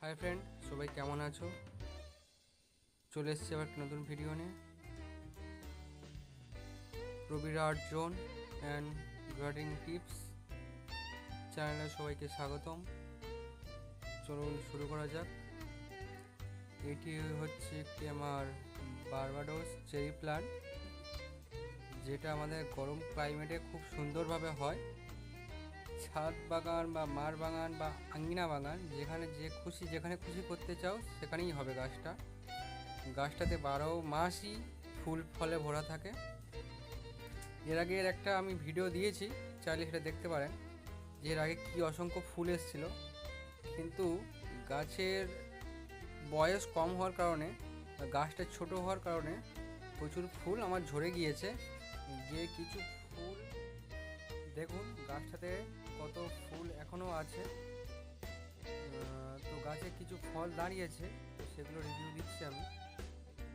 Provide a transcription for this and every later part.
Hi friend, সবাই কেমন আছো? চলে এসেছি আবার একটা নতুন ভিডিও নিয়ে। Prabir art zone and gardening tips চ্যানেলে সবাইকে স্বাগতম। চলুন শুরু করা যাক। এটি হচ্ছে একটি আমার বারবাডোস চেরি প্লান্ট, যেটা আমাদের গরম ক্লাইমেটে খুব সুন্দরভাবে হয়। ছাদ বাগান বা মার বাগান বা আঙ্গিনা বাগান, যেখানে খুশি করতে চাও সেখানেই হবে গাছটাতে 12 মাসই ফুল ফলে ভরা থাকে। এর আগে একটা আমি ভিডিও দিয়েছি, চাইলে সেটা দেখতে পারেন, যে এর আগে কী অসংখ্য ফুল এসেছিলো। কিন্তু গাছের বয়স কম হওয়ার কারণে, গাছটা ছোট হওয়ার কারণে প্রচুর ফুল আমার ঝরে গিয়েছে। কিছু ফুল দেখুন গাছটাতে কত ফুল এখনও আছে। তো গাছে কিছু ফল দাঁড়িয়েছে, তো সেগুলো রিভিউ দিচ্ছি আমি।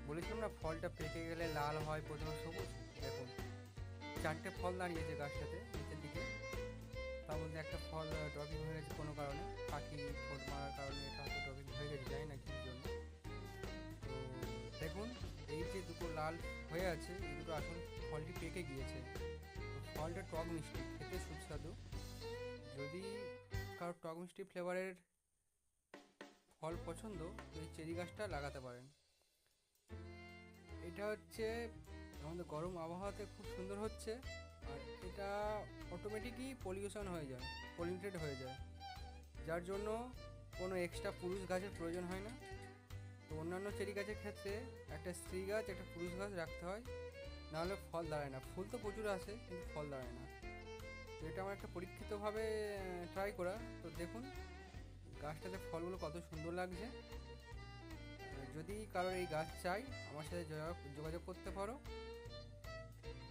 বলেছিলাম না, ফলটা পেকে গেলে লাল হয়, প্রথমে সবুজ। দেখুন 4টে ফল দাঁড়িয়েছে গাছটাতে নিচের দিকে। তার মধ্যে একটা ফল ড্রপিং হয়ে গেছে কোনো কারণে, পাখি ঠোঁট মারার কারণে এটা হয়তো ড্রপিং হয়ে গেছে, জানি না কী জন্য। তো দেখুন এই যে দুটো লাল হয়ে আছে, এই দুটো আসল ফলটি পেকে গিয়েছে। তো ফলটা টক মিষ্টি, খেতে সুস্বাদু। যদি কারো টক মিষ্টি ফ্লেভারের ফল পছন্দ, তো এই চেরি গাছটা লাগাতে পারেন। এটা হচ্ছে আমাদের গরম আবহাওয়াতে খুব সুন্দর হচ্ছে, আর এটা অটোমেটিকই পলিনেটেড হয়ে যায়, যার জন্য কোনো এক্সট্রা পুরুষ গাছের প্রয়োজন হয় না। তো অন্যান্য চেরি গাছের ক্ষেত্রে একটা স্ত্রী গাছ একটা পুরুষ গাছ রাখতে হয়, নাহলে ফল দাঁড়ায় না। ফুল তো প্রচুর আসে কিন্তু ফল দাঁড়ায় না। তো এটা আমার একটা পরীক্ষিতভাবে ট্রাই করা। তো দেখুন গাছটাতে ফলগুলো কত সুন্দর লাগছে। যদি কারোর এই গাছ চাই, আমার সাথে যোগাযোগ করতে পারো।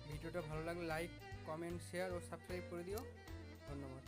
ভিডিওটা ভালো লাগলে লাইক, কমেন্ট, শেয়ার ও সাবস্ক্রাইব করে দিও। ধন্যবাদ।